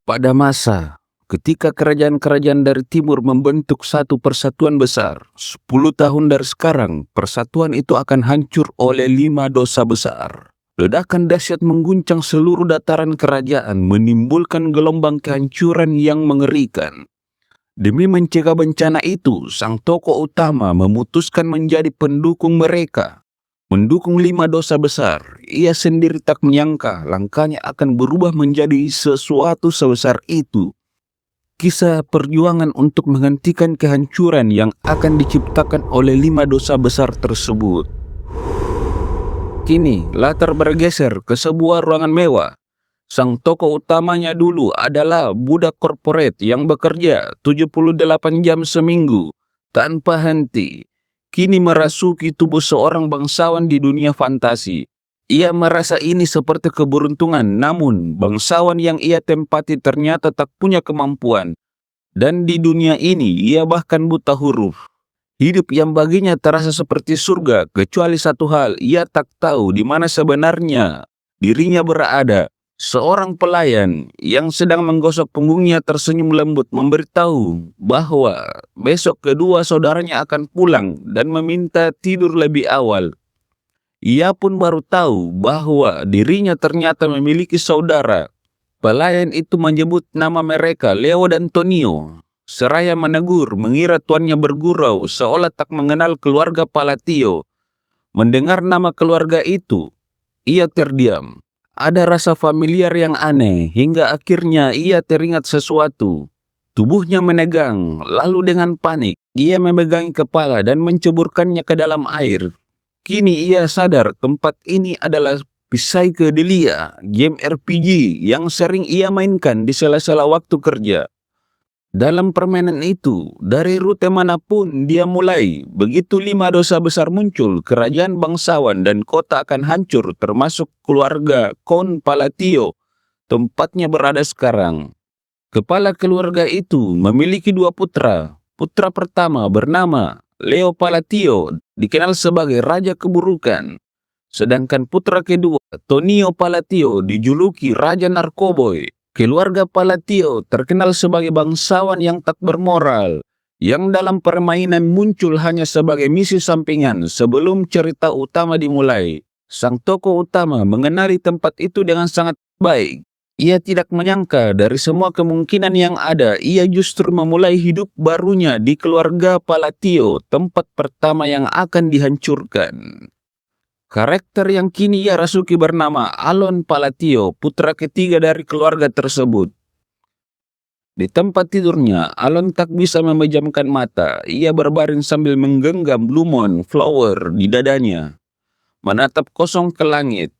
Pada masa ketika kerajaan-kerajaan dari timur membentuk satu persatuan besar, 10 tahun dari sekarang, persatuan itu akan hancur oleh 5 dosa besar. Ledakan dahsyat mengguncang seluruh dataran kerajaan, menimbulkan gelombang kehancuran yang mengerikan. Demi mencegah bencana itu, sang tokoh utama memutuskan menjadi pendukung mereka. Mendukung 5 dosa besar, ia sendiri tak menyangka langkahnya akan berubah menjadi sesuatu sebesar itu. Kisah perjuangan untuk menghentikan kehancuran yang akan diciptakan oleh 5 dosa besar tersebut. Kini, latar bergeser ke sebuah ruangan mewah. Sang tokoh utamanya dulu adalah budak korporat yang bekerja 78 jam seminggu tanpa henti. Kini merasuki tubuh seorang bangsawan di dunia fantasi. Ia merasa ini seperti keberuntungan, namun bangsawan yang ia tempati ternyata tak punya kemampuan. Dan di dunia ini ia bahkan buta huruf. Hidup yang baginya terasa seperti surga, kecuali satu hal, ia tak tahu di mana sebenarnya dirinya berada. Seorang pelayan yang sedang menggosok punggungnya tersenyum lembut memberitahu bahwa besok kedua saudaranya akan pulang dan meminta tidur lebih awal. Ia pun baru tahu bahwa dirinya ternyata memiliki saudara. Pelayan itu menyebut nama mereka Leo dan Tonio. Seraya menegur, mengira tuannya bergurau seolah tak mengenal keluarga Palatio. Mendengar nama keluarga itu, ia terdiam. Ada rasa familiar yang aneh, hingga akhirnya ia teringat sesuatu. Tubuhnya menegang, lalu dengan panik, ia memegangi kepala dan menceburkannya ke dalam air. Kini ia sadar tempat ini adalah Psychedelia, game RPG yang sering ia mainkan di sela-sela waktu kerja. Dalam permainan itu, dari rute manapun dia mulai, begitu 5 dosa besar muncul, kerajaan bangsawan dan kota akan hancur, termasuk keluarga Count Palatio, tempatnya berada sekarang. Kepala keluarga itu memiliki 2 putra. Putra pertama bernama Leo Palatio, dikenal sebagai Raja Keburukan. Sedangkan putra kedua, Tonio Palatio, dijuluki Raja Narkoboy. Keluarga Palatio terkenal sebagai bangsawan yang tak bermoral, yang dalam permainan muncul hanya sebagai misi sampingan sebelum cerita utama dimulai. Sang tokoh utama mengenali tempat itu dengan sangat baik. Ia tidak menyangka dari semua kemungkinan yang ada, ia justru memulai hidup barunya di keluarga Palatio, tempat pertama yang akan dihancurkan. Karakter yang kini ia rasuki bernama Alon Palatio, putra ketiga dari keluarga tersebut. Di tempat tidurnya, Alon tak bisa memejamkan mata. Ia berbaring sambil menggenggam Blue Moon Flower di dadanya, menatap kosong ke langit.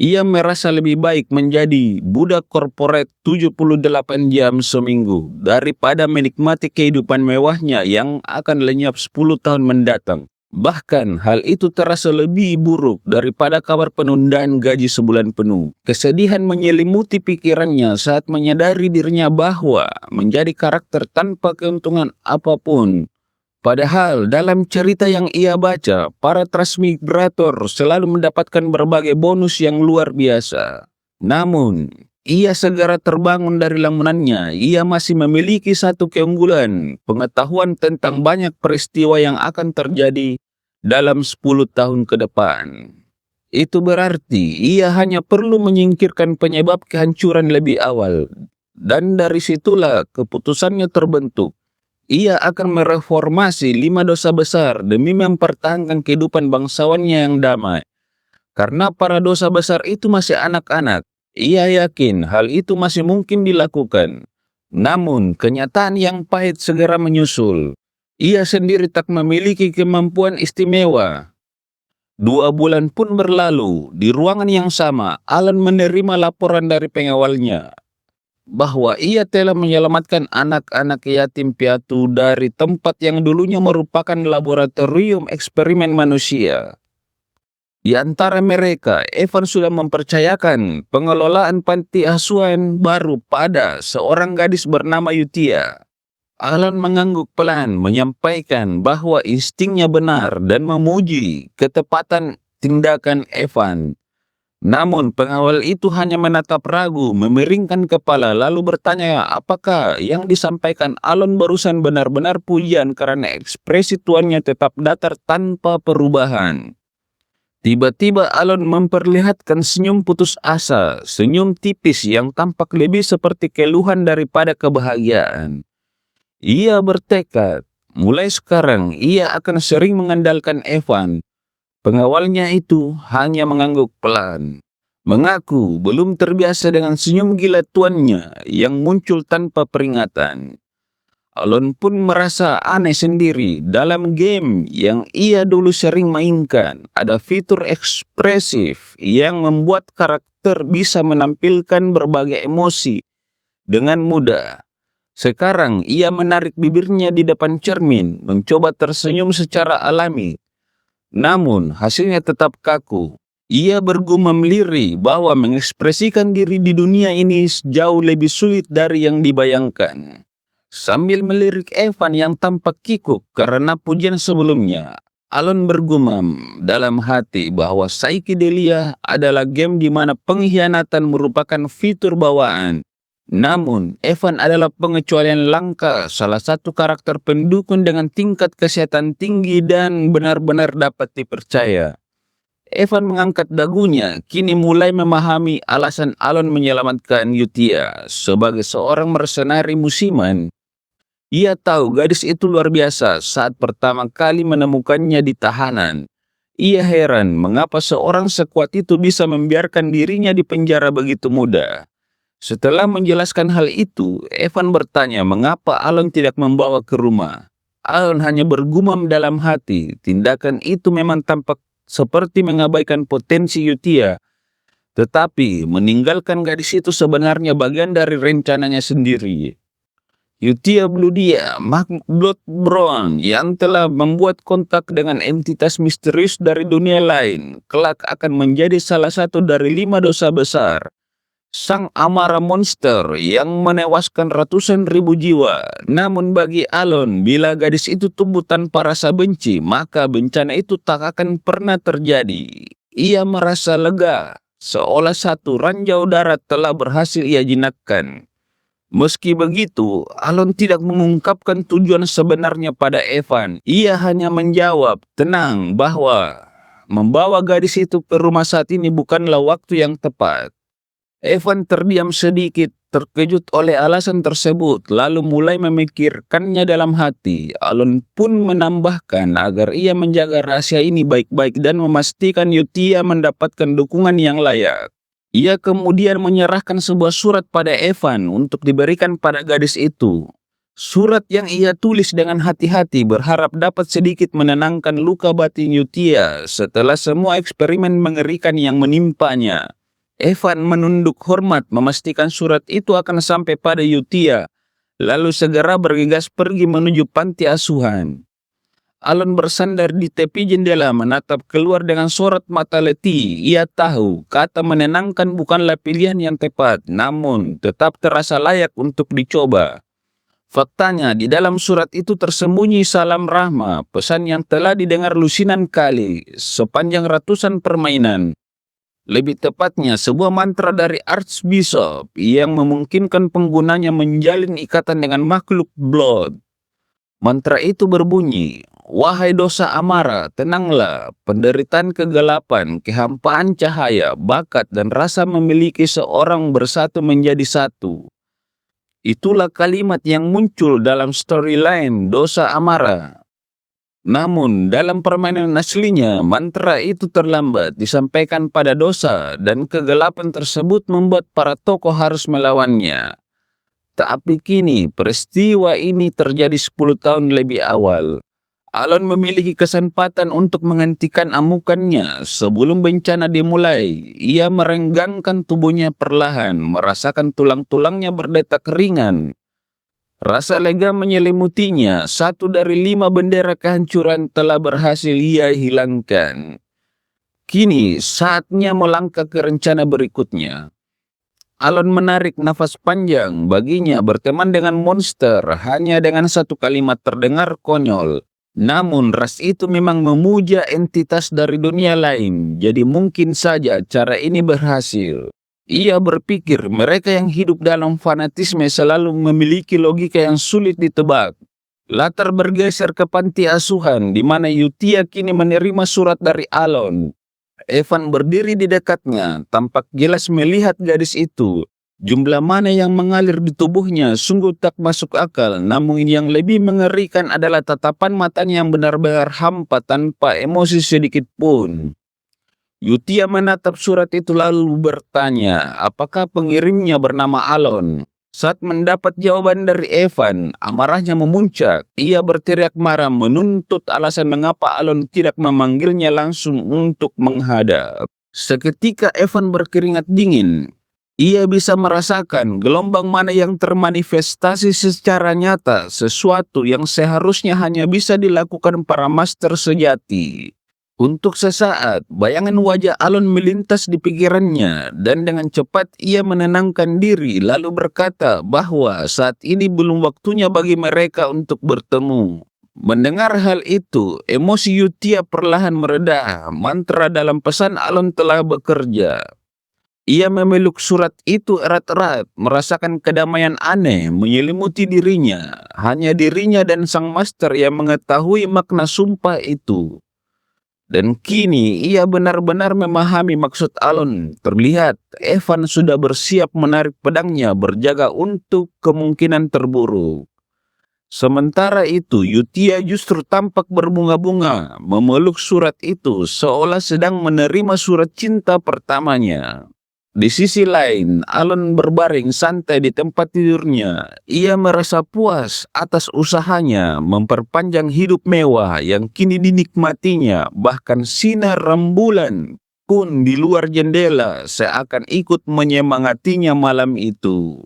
Ia merasa lebih baik menjadi budak korporat 78 jam seminggu daripada menikmati kehidupan mewahnya yang akan lenyap 10 tahun mendatang. Bahkan hal itu terasa lebih buruk daripada kabar penundaan gaji sebulan penuh. Kesedihan menyelimuti pikirannya saat menyadari dirinya bahwa menjadi karakter tanpa keuntungan apapun. Padahal dalam cerita yang ia baca, para transmigrator selalu mendapatkan berbagai bonus yang luar biasa. Namun, ia segera terbangun dari lamunannya. Ia masih memiliki satu keunggulan, pengetahuan tentang banyak peristiwa yang akan terjadi dalam 10 tahun ke depan. Itu berarti ia hanya perlu menyingkirkan penyebab kehancuran lebih awal. Dan dari situlah keputusannya terbentuk. Ia akan mereformasi 5 dosa besar demi mempertahankan kehidupan bangsawannya yang damai. Karena para dosa besar itu masih anak-anak, ia yakin hal itu masih mungkin dilakukan. Namun, kenyataan yang pahit segera menyusul. Ia sendiri tak memiliki kemampuan istimewa. 2 bulan pun berlalu. Di ruangan yang sama, Alan menerima laporan dari pengawalnya bahwa ia telah menyelamatkan anak-anak yatim piatu dari tempat yang dulunya merupakan laboratorium eksperimen manusia. Di antara mereka, Evan sudah mempercayakan pengelolaan panti asuhan baru pada seorang gadis bernama Yutia. Alan mengangguk pelan, menyampaikan bahwa instingnya benar dan memuji ketepatan tindakan Evan. Namun pengawal itu hanya menatap ragu, memiringkan kepala lalu bertanya apakah yang disampaikan Alon barusan benar-benar pujian karena ekspresi tuannya tetap datar tanpa perubahan. Tiba-tiba Alon memperlihatkan senyum putus asa, senyum tipis yang tampak lebih seperti keluhan daripada kebahagiaan. Ia bertekad, mulai sekarang ia akan sering mengandalkan Evan. Pengawalnya itu hanya mengangguk pelan. Mengaku belum terbiasa dengan senyum gila tuannya yang muncul tanpa peringatan. Alon pun merasa aneh sendiri dalam game yang ia dulu sering mainkan. Ada fitur ekspresif yang membuat karakter bisa menampilkan berbagai emosi dengan mudah. Sekarang ia menarik bibirnya di depan cermin, mencoba tersenyum secara alami. Namun hasilnya tetap kaku. Ia bergumam lirih bahwa mengekspresikan diri di dunia ini jauh lebih sulit dari yang dibayangkan. Sambil melirik Evan yang tampak kikuk karena pujian sebelumnya, Alon bergumam dalam hati bahwa Psychedelia adalah game di mana pengkhianatan merupakan fitur bawaan. Namun, Evan adalah pengecualian langka, salah satu karakter pendukung dengan tingkat kesehatan tinggi dan benar-benar dapat dipercaya. Evan mengangkat dagunya, kini mulai memahami alasan Alon menyelamatkan Yutia sebagai seorang mercenari musiman. Ia tahu gadis itu luar biasa saat pertama kali menemukannya di tahanan. Ia heran mengapa seorang sekuat itu bisa membiarkan dirinya di penjara begitu mudah. Setelah menjelaskan hal itu, Evan bertanya mengapa Alon tidak membawa ke rumah. Alon hanya bergumam dalam hati, tindakan itu memang tampak seperti mengabaikan potensi Yutia. Tetapi meninggalkan gadis itu sebenarnya bagian dari rencananya sendiri. Yutia Bludia, makhluk Blood Brown yang telah membuat kontak dengan entitas misterius dari dunia lain, kelak akan menjadi salah satu dari 5 dosa besar. Sang Amara monster yang menewaskan ratusan ribu jiwa. Namun bagi Alon, bila gadis itu tumbuh tanpa rasa benci, maka bencana itu tak akan pernah terjadi. Ia merasa lega, seolah satu ranjau darat telah berhasil ia jinakkan. Meski begitu, Alon tidak mengungkapkan tujuan sebenarnya pada Evan. Ia hanya menjawab, tenang, bahwa membawa gadis itu ke rumah saat ini bukanlah waktu yang tepat. Evan terdiam sedikit, terkejut oleh alasan tersebut, lalu mulai memikirkannya dalam hati. Alon pun menambahkan agar ia menjaga rahasia ini baik-baik dan memastikan Yutia mendapatkan dukungan yang layak. Ia kemudian menyerahkan sebuah surat pada Evan untuk diberikan pada gadis itu. Surat yang ia tulis dengan hati-hati berharap dapat sedikit menenangkan luka batin Yutia setelah semua eksperimen mengerikan yang menimpanya. Evan menunduk hormat memastikan surat itu akan sampai pada Yutia, lalu segera bergegas pergi menuju panti asuhan. Alon bersandar di tepi jendela menatap keluar dengan sorot mata letih. Ia tahu kata menenangkan bukanlah pilihan yang tepat, namun tetap terasa layak untuk dicoba. Faktanya di dalam surat itu tersembunyi salam rahma, pesan yang telah didengar lusinan kali sepanjang ratusan permainan. Lebih tepatnya sebuah mantra dari Archbishop yang memungkinkan penggunanya menjalin ikatan dengan makhluk Blood. Mantra itu berbunyi, wahai dosa Amara, tenanglah, penderitaan kegelapan, kehampaan cahaya, bakat dan rasa memiliki seorang bersatu menjadi satu. Itulah kalimat yang muncul dalam storyline dosa Amara. Namun, dalam permainan aslinya, mantra itu terlambat disampaikan pada dosa dan kegelapan tersebut membuat para tokoh harus melawannya. Tapi kini, peristiwa ini terjadi 10 tahun lebih awal. Alon memiliki kesempatan untuk menghentikan amukannya sebelum bencana dimulai. Ia merenggangkan tubuhnya perlahan, merasakan tulang-tulangnya berdetak ringan. Rasa lega menyelimutinya, 1 dari 5 bendera kehancuran telah berhasil ia hilangkan. Kini saatnya melangkah ke rencana berikutnya. Alon menarik nafas panjang. Baginya berteman dengan monster hanya dengan satu kalimat terdengar konyol. Namun ras itu memang memuja entitas dari dunia lain, jadi mungkin saja cara ini berhasil. Ia berpikir mereka yang hidup dalam fanatisme selalu memiliki logika yang sulit ditebak. Latar bergeser ke panti asuhan di mana Yutia kini menerima surat dari Alon. Evan berdiri di dekatnya, tampak jelas melihat gadis itu. Jumlah mana yang mengalir di tubuhnya sungguh tak masuk akal, namun yang lebih mengerikan adalah tatapan matanya yang benar-benar hampa tanpa emosi sedikit pun. Yutia menatap surat itu lalu bertanya, apakah pengirimnya bernama Alon? Saat mendapat jawaban dari Evan, amarahnya memuncak. Ia berteriak marah menuntut alasan mengapa Alon tidak memanggilnya langsung untuk menghadap. Seketika Evan berkeringat dingin. Ia bisa merasakan gelombang mana yang termanifestasi secara nyata, sesuatu yang seharusnya hanya bisa dilakukan para master sejati. Untuk sesaat, bayangan wajah Alon melintas di pikirannya dan dengan cepat ia menenangkan diri lalu berkata bahwa saat ini belum waktunya bagi mereka untuk bertemu. Mendengar hal itu, emosi Yutia perlahan mereda. Mantra dalam pesan Alon telah bekerja. Ia memeluk surat itu erat-erat, merasakan kedamaian aneh menyelimuti dirinya. Hanya dirinya dan sang master yang mengetahui makna sumpah itu. Dan kini ia benar-benar memahami maksud Alon. Terlihat Evan sudah bersiap menarik pedangnya berjaga untuk kemungkinan terburuk. Sementara itu Yutia justru tampak berbunga-bunga memeluk surat itu seolah sedang menerima surat cinta pertamanya. Di sisi lain, Alon berbaring santai di tempat tidurnya. Ia merasa puas atas usahanya memperpanjang hidup mewah yang kini dinikmatinya. Bahkan sinar rembulan pun di luar jendela seakan ikut menyemangatinya malam itu.